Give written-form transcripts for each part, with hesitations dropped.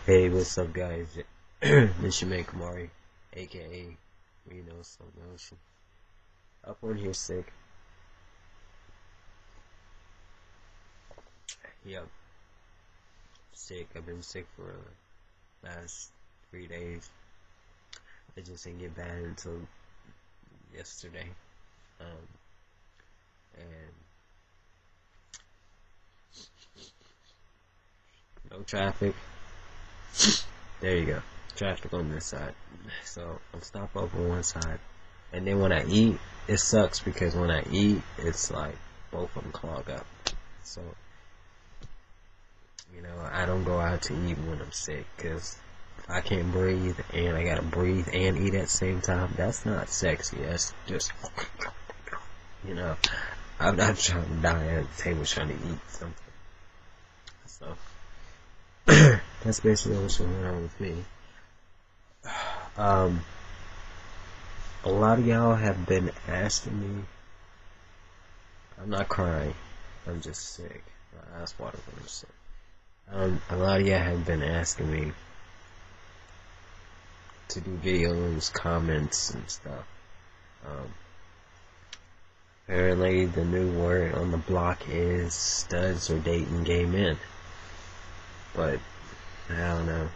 Hey, what's up, guys? This your man Kamari, aka Reno Slow Motion. Up on here sick. Yep, sick. I've been sick for the last 3 days. I just didn't get bad until yesterday. Um, and no traffic. There you go. Traffic on this side. So I'm stopped up on one side. And then when I eat, it sucks because when I eat, it's like both of them clog up. So, I don't go out to eat when I'm sick because I can't breathe and I gotta breathe and eat at the same time. That's not sexy. That's just, I'm not trying to die at the table trying to eat something. So, that's basically what's going on with me. A lot of y'all have been asking me. I'm not crying. I'm just sick. My eyes water when I'm sick. A lot of y'all have been asking me to do videos, comments, and stuff. Apparently, the new word on the block is studs are dating gay men. But I don't know.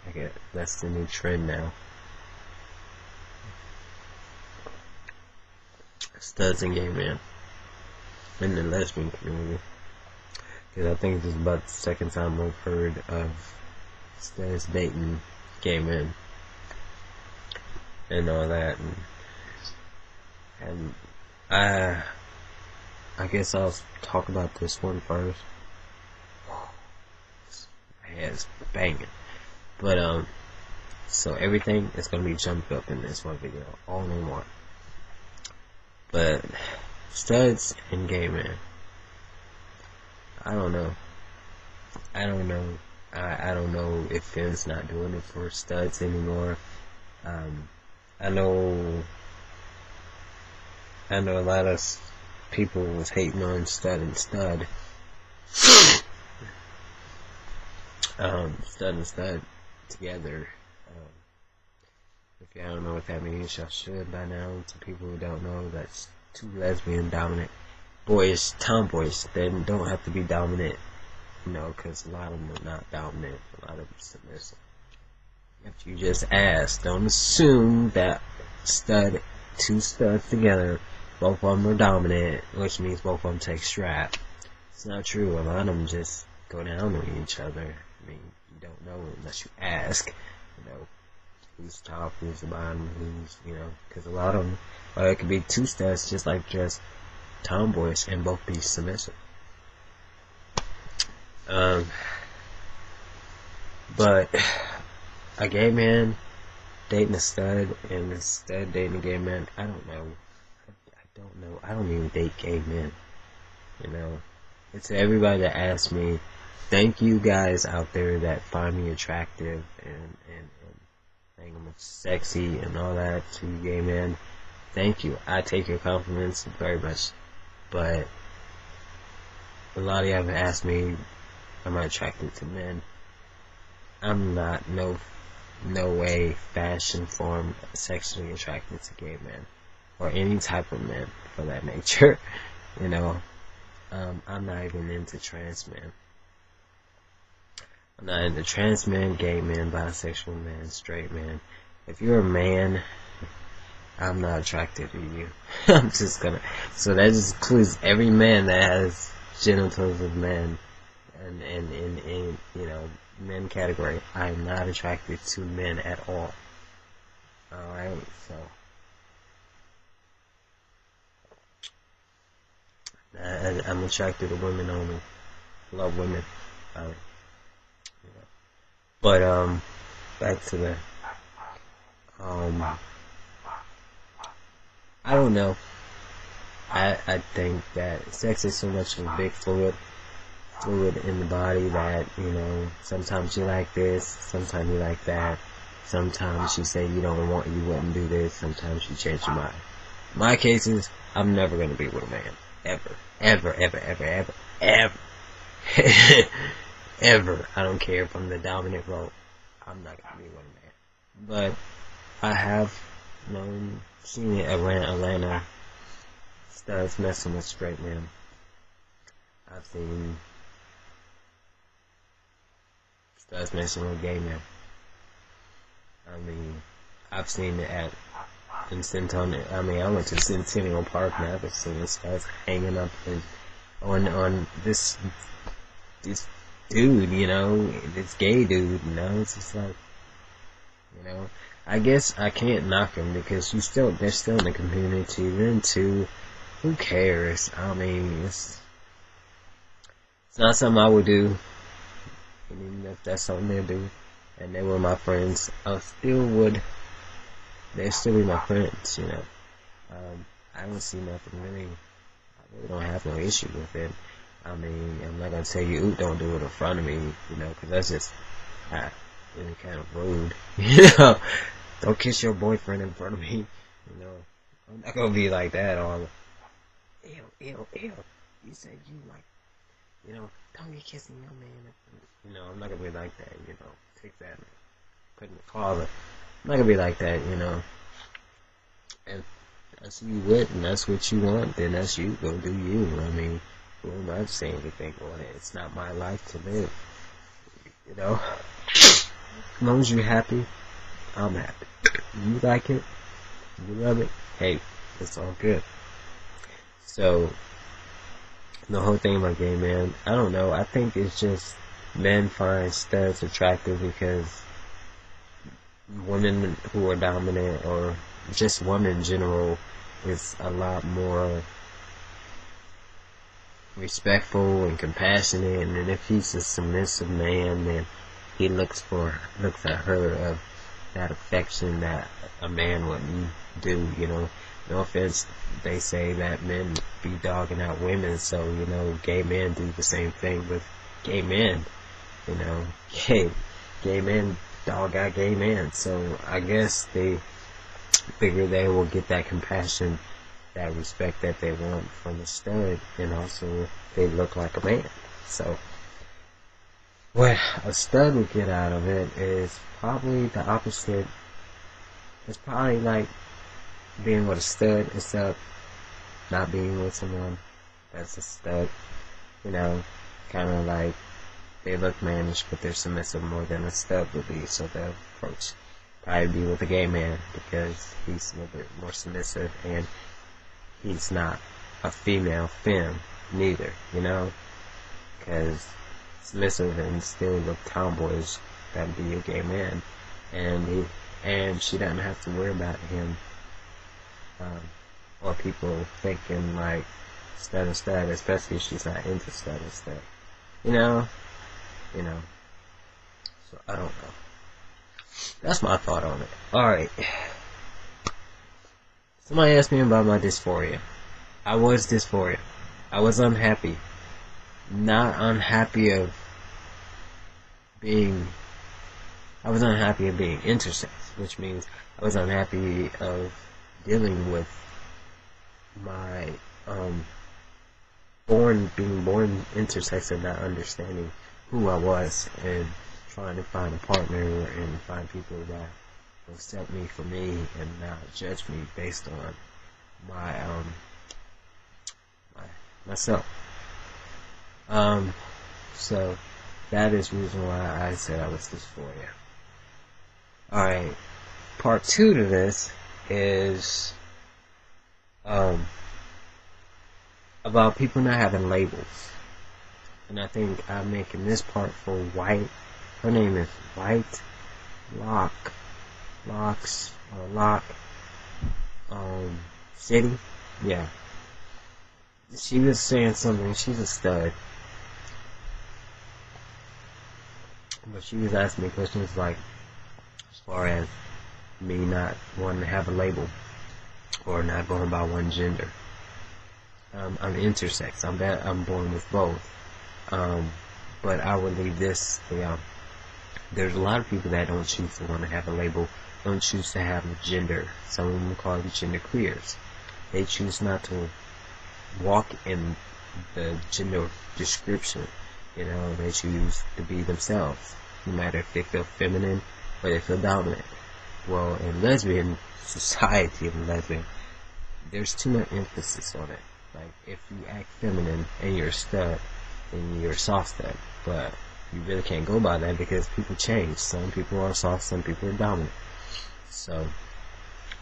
I guess that's the new trend now. Studs and gay men in the lesbian community. Because I think this is about the second time I've heard of studs dating gay men and all that. And I guess I'll talk about this one first. My head's banging. But, so everything is going to be jumped up in this one video, all in one. But, studs and gay men. I don't know. I don't know if Finn's not doing it for studs anymore. I know a lot of people was hating on stud and stud. Stud and stud together. If y'all don't know what that means, y'all should by now. To people who don't know, that's two lesbian dominant boys, tomboys. They don't have to be dominant, because a lot of them are not dominant. A lot of them are submissive. If you just ask, don't assume that two studs together, both of them are dominant, which means both of them take strap. It's not true. A lot of them just go down on each other. I mean, you don't know unless you ask, who's top, who's the bottom, because a lot of them, it could be two studs just like just tomboys and both be submissive. But a gay man dating a stud and a stud dating a gay man, I don't know. I don't even date gay men. It's everybody that asks me. Thank you guys out there that find me attractive and think I'm sexy and all that to you gay men. Thank you. I take your compliments very much. But a lot of you have asked me, am I attracted to men? I'm not, no way, fashion, form, sexually attracted to gay men. Or any type of men, for that nature. I'm not even into trans men. I'm not into trans men, gay men, bisexual men, straight men. If you're a man, I'm not attracted to you. I'm just gonna. So that just includes every man that has genitals of men, and in men category. I am not attracted to men at all. All right, so I'm attracted to women only. Love women. But back to the I don't know. I think that sex is so much of a big fluid in the body that, sometimes you like this, sometimes you like that, sometimes you say you wouldn't do this, sometimes you change your mind. In my cases, I'm never gonna be with a man. Ever. Ever, ever, ever, ever, ever. Ever. I don't care if I'm the dominant role. I'm not gonna be with a man. But I have seen it Atlanta studs messing with straight men. I've seen studs messing with gay men. I mean, I've seen it in Centennial. I mean, I went to Centennial Park and I've seen studs hanging up on this dude, this gay dude, It's just like, I guess I can't knock him because they're still in the community. Then too, who cares? I mean, it's not something I would do. Even if that's something they do, and they were my friends, they'd still be my friends, I don't see nothing really. I really don't have no issue with it. I mean, I'm not gonna tell you, don't do it in front of me, because that's just really kind of rude, Don't kiss your boyfriend in front of me, I'm not gonna be like that. Or, ew. You said you like, don't be kissing your man. I'm not gonna be like that, Take that, put in the closet. I'm not gonna be like that, And that's who you with, and that's what you want, then that's you. Go do you. I mean, who am I to say anything on it? It's not my life to live. As long as you're happy, I'm happy. You like it, you love it, hey, it's all good. So, the whole thing about gay men, I don't know, I think it's just men find studs attractive because women who are dominant, or just women in general, is a lot more respectful and compassionate, and if he's a submissive man, then he looks at her of that affection that a man wouldn't do, No offense, they say that men be dogging out women, so, gay men do the same thing with gay men, gay men dog out gay men, so I guess they figure they will get that compassion, that respect that they want from a stud, and also they look like a man. So what a stud would get out of it is probably the opposite. It's probably like being with a stud instead of not being with someone that's a stud. Kind of like they look mannish, but they're submissive more than a stud would be. So the approach probably be with a gay man because he's a little bit more submissive, and he's not a female femme neither, because submissive and still look tomboyish, that'd be a gay man, and she doesn't have to worry about him, or people thinking like stud and stud, especially if she's not into stud and stud, so I don't know. That's my thought on it. Alright. Somebody asked me about my dysphoria. I was dysphoria. I was unhappy. Not unhappy of being... I was unhappy of being intersex, which means I was unhappy of dealing with my being born intersex and not understanding who I was, and trying to find a partner and find people that will accept me for me and not judge me based on myself. So that is the reason why I said I was dysphoria. Alright, part 2 to this is about people not having labels. And I think I'm making this part for White. Her name is White Locks City. Yeah. She was saying something. She's a stud. But she was asking me questions like, as far as me not wanting to have a label, or not going by one gender. I'm intersex. I'm born with both. But I would leave this. There's a lot of people that don't choose to want to have a label, don't choose to have a gender. Some of them call them gender queers. They choose not to walk in the gender description. They choose to be themselves. no matter if they feel feminine or they feel dominant. Well, in lesbian society, in lesbian, there's too much emphasis on it. Like, if you act feminine and you're a stud, then you're a soft stud. But you really can't go by that because people change. Some people are soft, some people are dominant. So,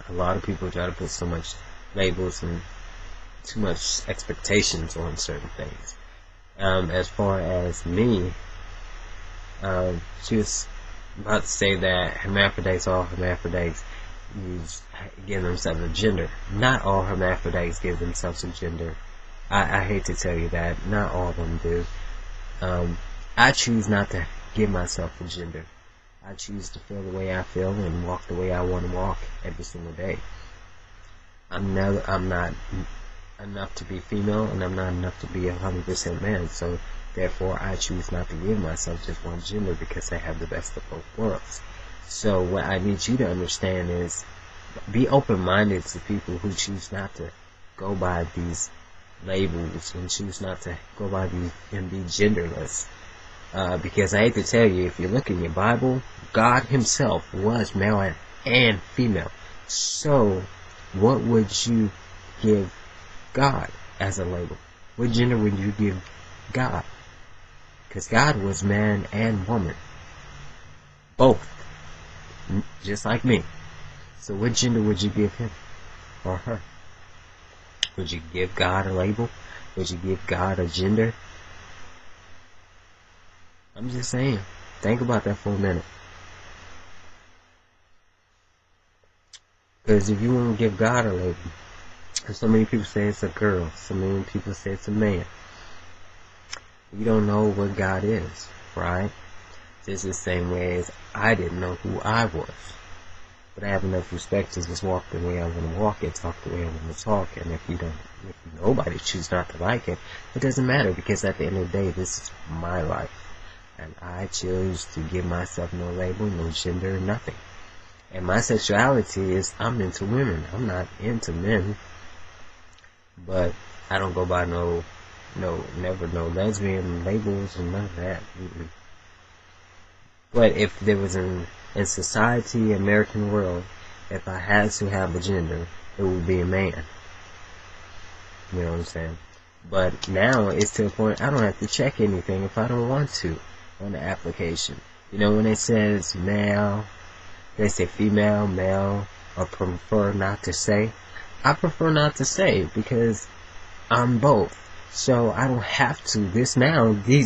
a lot of people try to put so much labels and too much expectations on certain things. As far as me, she was about to say that hermaphrodites, all hermaphrodites give themselves a gender. Not all hermaphrodites give themselves a gender. I hate to tell you that. Not all of them do. I choose not to give myself a gender. I choose to feel the way I feel and walk the way I want to walk every single day. I'm not enough to be female, and I'm not enough to be 100% man. So therefore, I choose not to give myself just one gender because I have the best of both worlds. So what I need you to understand is, be open-minded to people who choose not to go by these labels and choose not to go by these and be genderless. Because I hate to tell you, if you look in your Bible, God himself was male and female. So what would you give God as a label? What gender would you give God? Because God was man and woman. Both. Just like me. So what gender would you give him or her? Would you give God a label? Would you give God a gender? I'm just saying. Think about that for a minute. Because if you want to give God a label, and so many people say it's a girl, so many people say it's a man, you don't know what God is, right? Just the same way as I didn't know who I was. But I have enough respect to just walk the way I want to walk and talk the way I want to talk. And if nobody chooses not to like it, it doesn't matter, because at the end of the day, this is my life. And I choose to give myself no label, no gender, nothing. And my sexuality is, I'm into women. I'm not into men. But I don't go by never no lesbian labels and none of that. But if there was in society, American world, if I had to have a gender, it would be a man. You know what I'm saying? But now it's to a point I don't have to check anything if I don't want to on the application. You know, when it says male, they say female, male, or prefer not to say. I prefer not to say because I'm both. So I don't have to, these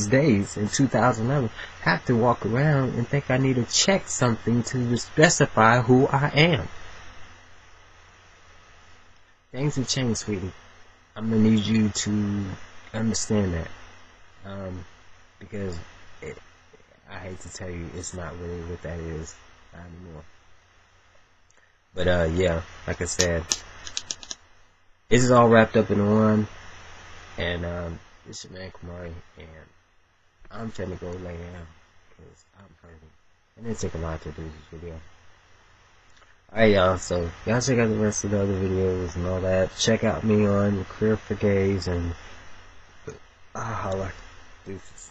days, in 2011, have to walk around and think I need to check something to specify who I am. Things have changed, sweetie. I'm going to need you to understand that. Because I hate to tell you, it's not really what that is anymore. But yeah, like I said, this is all wrapped up in one. And this is your man Kamari, and I'm trying to go lay down because I'm hurting. And it took a lot to do this video. Alright, y'all, so y'all check out the rest of the other videos and all that. Check out me on Career for Gays, and I'll holla. Deuces.